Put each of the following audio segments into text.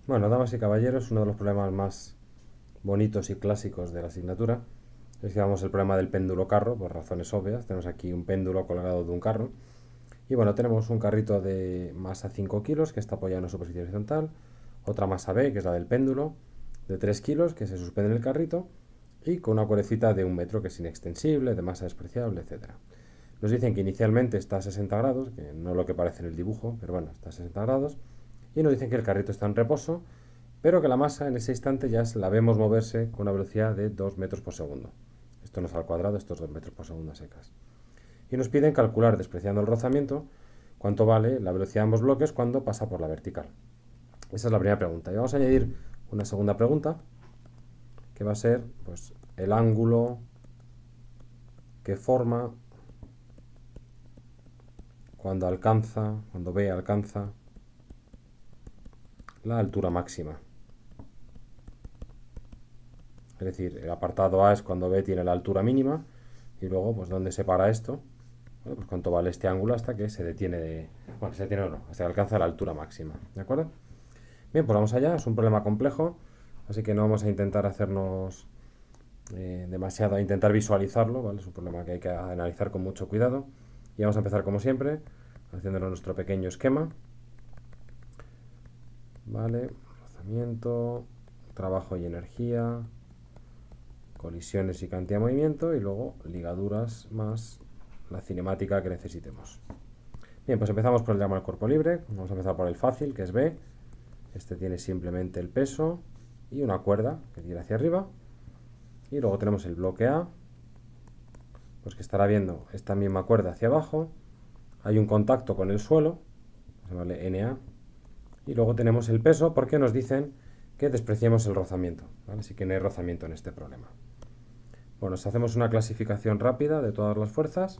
Bueno, damas y caballeros, uno de los problemas más bonitos y clásicos de la asignatura es que vamos el problema del péndulo carro, por razones obvias. Tenemos aquí un péndulo colgado de un carro. Y bueno, tenemos un carrito de masa 5 kilos que está apoyado en una superficie horizontal, otra masa B, que es la del péndulo, de 3 kilos que se suspende en el carrito, y con una cuerdecita de 1 metro que es inextensible, de masa despreciable, etcétera. Nos dicen que inicialmente está a 60 grados, que no es lo que parece en el dibujo, pero bueno, está a 60 grados, y nos dicen que el carrito está en reposo, pero que la masa en ese instante ya la vemos moverse con una velocidad de 2 metros por segundo. Esto no es al cuadrado, esto es 2 metros por segundo a secas. Y nos piden calcular, despreciando el rozamiento, cuánto vale la velocidad de ambos bloques cuando pasa por la vertical. Esa es la primera pregunta. Y vamos a añadir una segunda pregunta, que va a ser pues, el ángulo que forma cuando B alcanza la altura máxima. Es decir, el apartado A es cuando B tiene la altura mínima y luego, pues, ¿dónde se para esto? Bueno, pues cuánto vale este ángulo hasta que se detiene Bueno, se detiene o no, hasta que alcanza la altura máxima. ¿De acuerdo? Bien, pues vamos allá. Es un problema complejo, así que no vamos a intentar hacernos demasiado, a intentar visualizarlo, ¿vale? Es un problema que hay que analizar con mucho cuidado. Y vamos a empezar como siempre, haciéndolo nuestro pequeño esquema. ¿Vale? Rozamiento, trabajo y energía, colisiones y cantidad de movimiento y luego ligaduras más la cinemática que necesitemos. Bien, pues empezamos por el diagrama del cuerpo libre. Vamos a empezar por el fácil, que es B. Este tiene simplemente el peso y una cuerda que tira hacia arriba. Y luego tenemos el bloque A, pues que estará viendo esta misma cuerda hacia abajo. Hay un contacto con el suelo, vamos a llamarle NA. Y luego tenemos el peso porque nos dicen que despreciemos el rozamiento, ¿vale? Así que no hay rozamiento en este problema. Bueno, si hacemos una clasificación rápida de todas las fuerzas,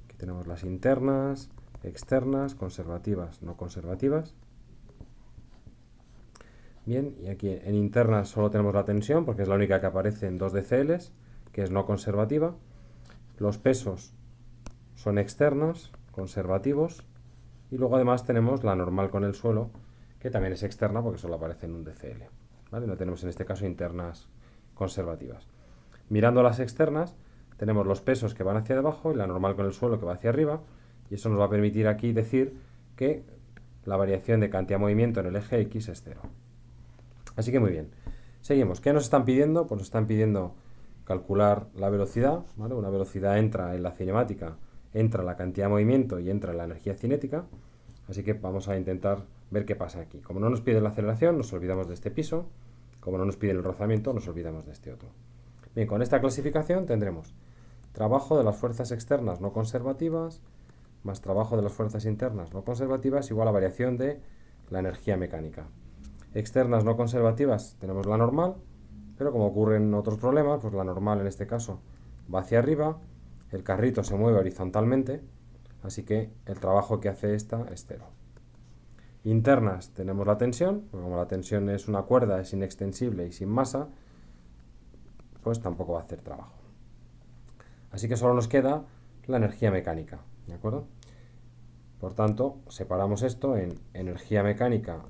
aquí tenemos las internas, externas, conservativas, no conservativas. Bien, y aquí en internas solo tenemos la tensión, porque es la única que aparece en 2 DCLs, que es no conservativa. Los pesos son externos, conservativos. Y luego además tenemos la normal con el suelo, que también es externa porque solo aparece en un DCL. ¿Vale? No tenemos en este caso internas conservativas. Mirando las externas, tenemos los pesos que van hacia abajo y la normal con el suelo que va hacia arriba. Y eso nos va a permitir aquí decir que la variación de cantidad de movimiento en el eje X es cero. Así que muy bien. Seguimos. ¿Qué nos están pidiendo? Pues nos están pidiendo calcular la velocidad, ¿vale? Una velocidad entra en la cinemática, entra la cantidad de movimiento y entra la energía cinética. Así que vamos a intentar ver qué pasa aquí. Como no nos pide la aceleración, nos olvidamos de este piso. Como no nos pide el rozamiento, nos olvidamos de este otro. Bien, con esta clasificación tendremos trabajo de las fuerzas externas no conservativas más trabajo de las fuerzas internas no conservativas igual a variación de la energía mecánica. Externas no conservativas tenemos la normal, pero como ocurre en otros problemas, pues la normal en este caso va hacia arriba, el carrito se mueve horizontalmente, así que el trabajo que hace esta es cero. Internas tenemos la tensión, pues como la tensión es una cuerda, es inextensible y sin masa, pues tampoco va a hacer trabajo. Así que solo nos queda la energía mecánica, ¿de acuerdo? Por tanto, separamos esto en energía mecánica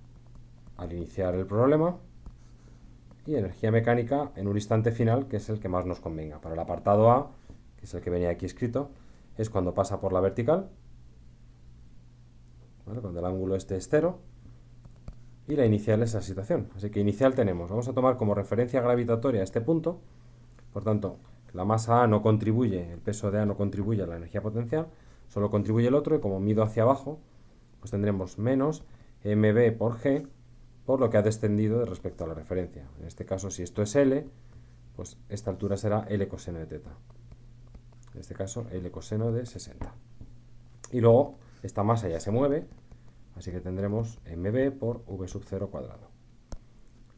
al iniciar el problema y energía mecánica en un instante final, que es el que más nos convenga. Para el apartado A, que es el que venía aquí escrito, es cuando pasa por la vertical, ¿vale? Cuando el ángulo este es cero, y la inicial es la situación. Así que inicial tenemos, vamos a tomar como referencia gravitatoria este punto, por tanto, la masa A no contribuye, el peso de A no contribuye a la energía potencial, solo contribuye el otro, y como mido hacia abajo, pues tendremos menos mb por g, por lo que ha descendido respecto a la referencia. En este caso, si esto es L, pues esta altura será L coseno de teta. En este caso, L coseno de 60. Y luego, esta masa ya se mueve, así que tendremos mb por v sub 0 cuadrado.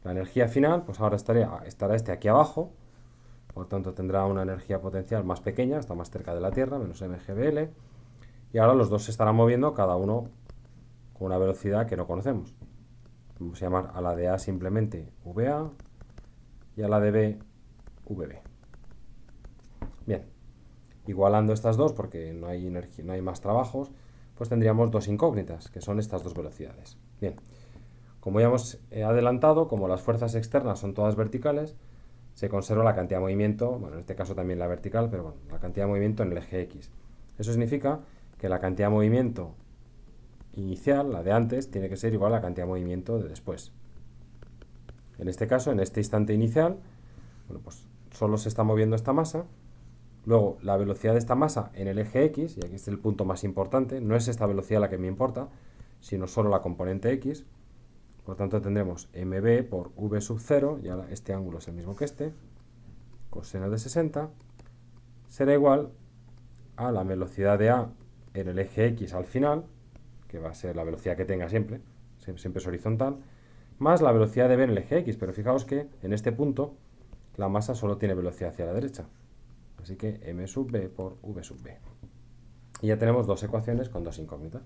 La energía final, pues ahora estará este aquí abajo, por tanto tendrá una energía potencial más pequeña, está más cerca de la Tierra, menos mgbl, y ahora los dos se estarán moviendo cada uno con una velocidad que no conocemos. Vamos a llamar a la de A simplemente VA y a la de B VB. Bien, igualando estas dos porque no hay más trabajos, pues tendríamos dos incógnitas, que son estas dos velocidades. Bien, Como ya hemos adelantado, como las fuerzas externas son todas verticales, se conserva la cantidad de movimiento, bueno, en este caso también la vertical, pero bueno, la cantidad de movimiento en el eje X. Eso significa que la cantidad de movimiento inicial, la de antes, tiene que ser igual a la cantidad de movimiento de después. En este caso, en este instante inicial, bueno, pues solo se está moviendo esta masa. Luego, la velocidad de esta masa en el eje X, y aquí es el punto más importante, no es esta velocidad la que me importa, sino solo la componente X. Por tanto, tendremos mv por v sub 0, y ahora este ángulo es el mismo que este, coseno de 60, será igual a la velocidad de A en el eje X al final, que va a ser la velocidad que tenga siempre, siempre es horizontal, más la velocidad de B en el eje X, pero fijaos que en este punto la masa solo tiene velocidad hacia la derecha. Así que m sub b por v sub b. Y ya tenemos dos ecuaciones con dos incógnitas.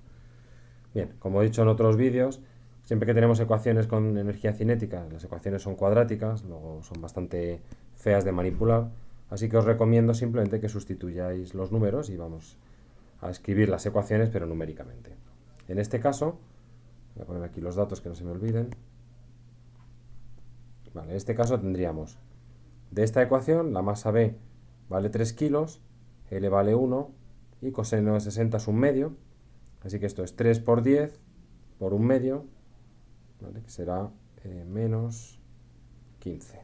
Bien, como he dicho en otros vídeos, siempre que tenemos ecuaciones con energía cinética, las ecuaciones son cuadráticas, luego son bastante feas de manipular, así que os recomiendo simplemente que sustituyáis los números y vamos a escribir las ecuaciones, pero numéricamente. En este caso, voy a poner aquí los datos que no se me olviden. Vale, en este caso tendríamos de esta ecuación la masa B vale 3 kilos, L vale 1 y coseno de 60 es un medio. Así que esto es 3 por 10 por un medio, ¿vale? Que será menos 15.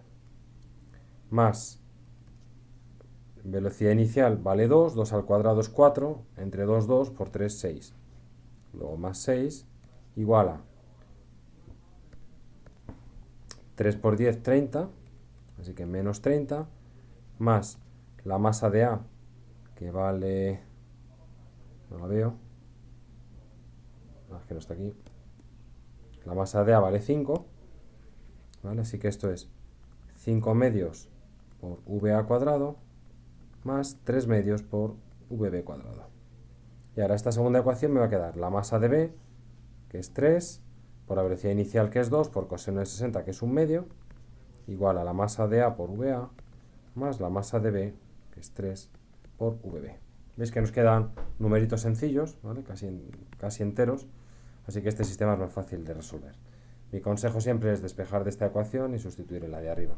Más velocidad inicial vale 2, 2 al cuadrado es 4, entre 2, 2, por 3, 6. Luego más 6 igual a 3 por 10, 30, así que menos 30, más la masa de A, que vale, no la veo, es que no está aquí, la masa de A vale 5, ¿vale? Así que esto es 5 medios por VA cuadrado, más 3 medios por VB cuadrado. Y ahora esta segunda ecuación me va a quedar la masa de B, que es 3, por la velocidad inicial, que es 2, por coseno de 60, que es un medio, igual a la masa de A por VA, más la masa de B, que es 3 por VB. Veis que nos quedan numeritos sencillos, ¿vale? casi enteros, así que este sistema es más fácil de resolver. Mi consejo siempre es despejar de esta ecuación y sustituir en la de arriba.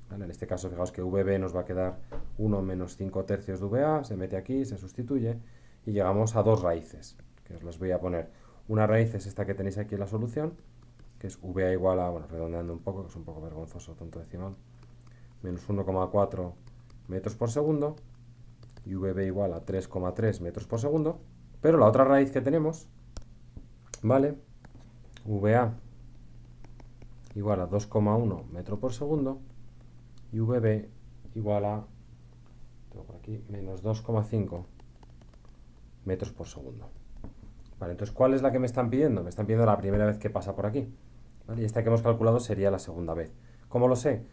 ¿Vale? En este caso, fijaos que VB nos va a quedar 1 menos 5 tercios de VA, se mete aquí, se sustituye, y llegamos a dos raíces, que os las voy a poner. Una raíz es esta que tenéis aquí en la solución, que es VA igual a, bueno, redondeando un poco, que es un poco vergonzoso, tonto decimal, menos 1,4 metros por segundo, y VB igual a 3,3 metros por segundo, pero la otra raíz que tenemos, ¿vale? VA igual a 2,1 metros por segundo, y VB igual a, tengo por aquí, menos 2,5 metros por segundo. Vale, entonces, ¿cuál es la que me están pidiendo? Me están pidiendo la primera vez que pasa por aquí. ¿Vale? Y esta que hemos calculado sería la segunda vez. ¿Cómo lo sé?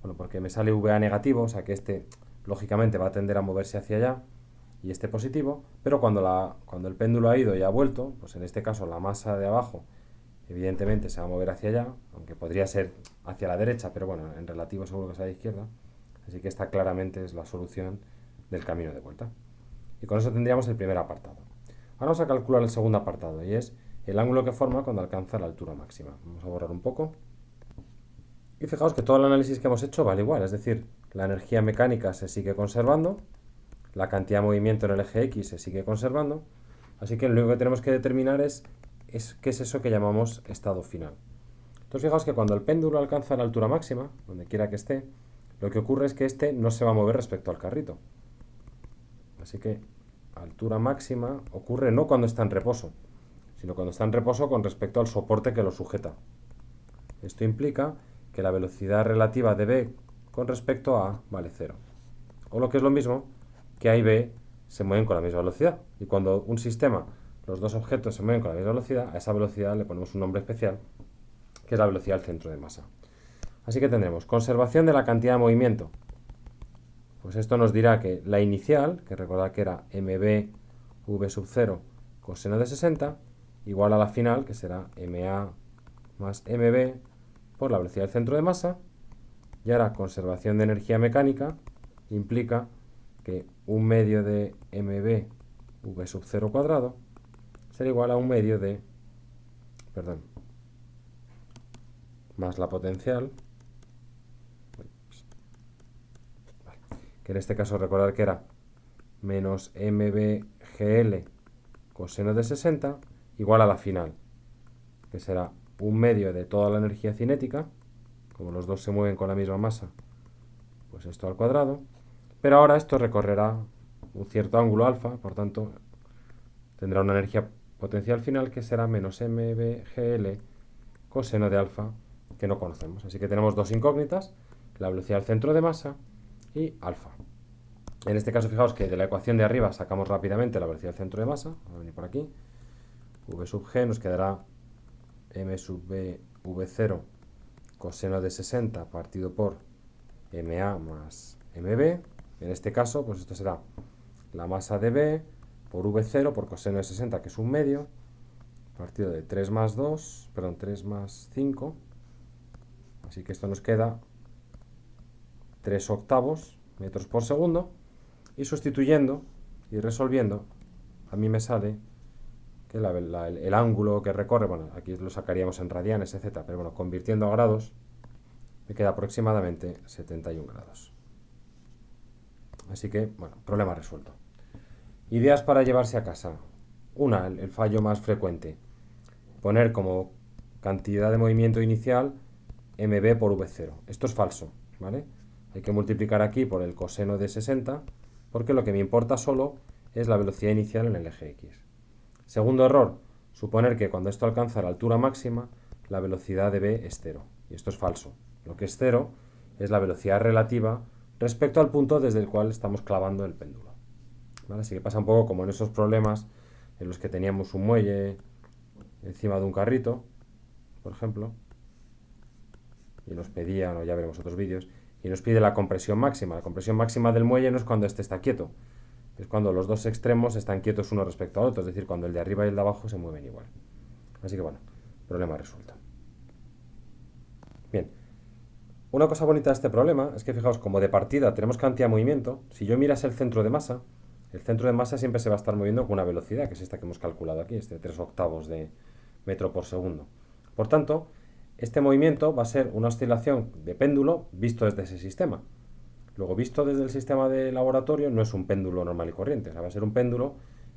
Bueno, porque me sale VA negativo, o sea que este, lógicamente, va a tender a moverse hacia allá, y este positivo, pero cuando el péndulo ha ido y ha vuelto, pues en este caso la masa de abajo, evidentemente se va a mover hacia allá, aunque podría ser hacia la derecha, pero bueno, en relativo seguro que es a la izquierda. Así que esta claramente es la solución del camino de vuelta. Y con eso tendríamos el primer apartado. Ahora vamos a calcular el segundo apartado, y es el ángulo que forma cuando alcanza la altura máxima. Vamos a borrar un poco. Y fijaos que todo el análisis que hemos hecho vale igual, es decir, la energía mecánica se sigue conservando, la cantidad de movimiento en el eje X se sigue conservando, así que lo único que tenemos que determinar es qué es eso que llamamos estado final. Entonces fijaos que cuando el péndulo alcanza la altura máxima, donde quiera que esté, lo que ocurre es que este no se va a mover respecto al carrito. Así que altura máxima ocurre no cuando está en reposo, sino cuando está en reposo con respecto al soporte que lo sujeta. Esto implica que la velocidad relativa de B con respecto a A vale 0. O lo que es lo mismo, que A y B se mueven con la misma velocidad. Y cuando un sistema, los dos objetos se mueven con la misma velocidad, a esa velocidad le ponemos un nombre especial, que es la velocidad del centro de masa. Así que tendremos conservación de la cantidad de movimiento. Pues esto nos dirá que la inicial, que recordad que era mb v sub 0 coseno de 60, igual a la final, que será ma más mb por la velocidad del centro de masa. Y ahora conservación de energía mecánica implica que un medio de mb v sub 0 cuadrado será igual a un medio de, más la potencial, que en este caso recordar que era menos mvgl coseno de 60 igual a la final, que será un medio de toda la energía cinética, como los dos se mueven con la misma masa, pues esto al cuadrado, pero ahora esto recorrerá un cierto ángulo alfa, por tanto tendrá una energía potencial final que será menos mvgl coseno de alfa, que no conocemos. Así que tenemos dos incógnitas, la velocidad del centro de masa y alfa. En este caso, fijaos que de la ecuación de arriba sacamos rápidamente la velocidad del centro de masa. Vamos a venir por aquí. V sub g nos quedará m sub b v0 coseno de 60 partido por ma más mb. En este caso, pues esto será la masa de b por v0 por coseno de 60, que es un medio, partido de 3 más 2, perdón, 3 más 5. Así que esto nos queda 3 octavos metros por segundo. Y sustituyendo y resolviendo, a mí me sale que el ángulo que recorre, bueno, aquí lo sacaríamos en radianes, etc. Pero bueno, convirtiendo a grados, me queda aproximadamente 71 grados. Así que, bueno, problema resuelto. Ideas para llevarse a casa. Una, el fallo más frecuente. Poner como cantidad de movimiento inicial mb por v0. Esto es falso, ¿vale? Hay que multiplicar aquí por el coseno de 60, porque lo que me importa solo es la velocidad inicial en el eje X. Segundo error, suponer que cuando esto alcanza la altura máxima, la velocidad de b es cero. Y esto es falso. Lo que es cero es la velocidad relativa respecto al punto desde el cual estamos clavando el péndulo. ¿Vale? Así que pasa un poco como en esos problemas en los que teníamos un muelle encima de un carrito, por ejemplo, y nos pedían, o ya veremos otros vídeos, y nos pide la compresión máxima. La compresión máxima del muelle no es cuando este está quieto, es cuando los dos extremos están quietos uno respecto al otro, es decir, cuando el de arriba y el de abajo se mueven igual. Así que bueno, problema resuelto. Bien, una cosa bonita de este problema es que fijaos, como de partida tenemos cantidad de movimiento, si yo miras el centro de masa siempre se va a estar moviendo con una velocidad, que es esta que hemos calculado aquí, este 3 octavos de metro por segundo. Por tanto, este movimiento va a ser una oscilación de péndulo visto desde ese sistema. Luego, visto desde el sistema de laboratorio, no es un péndulo normal y corriente, o sea, va a ser un péndulo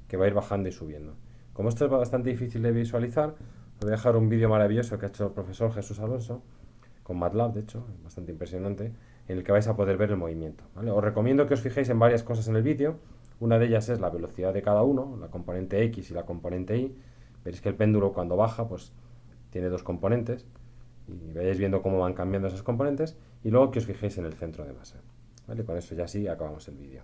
que va a ir bajando y subiendo. Como esto es bastante difícil de visualizar, os voy a dejar un vídeo maravilloso que ha hecho el profesor Jesús Alonso, con MATLAB, de hecho, bastante impresionante, en el que vais a poder ver el movimiento, ¿vale? Os recomiendo que os fijéis en varias cosas en el vídeo. Una de ellas es la velocidad de cada uno, la componente X y la componente Y. Veréis que el péndulo cuando baja, pues tiene dos componentes, y vayáis viendo cómo van cambiando esas componentes, y luego que os fijéis en el centro de masa. ¿Vale? Con eso ya sí acabamos el vídeo.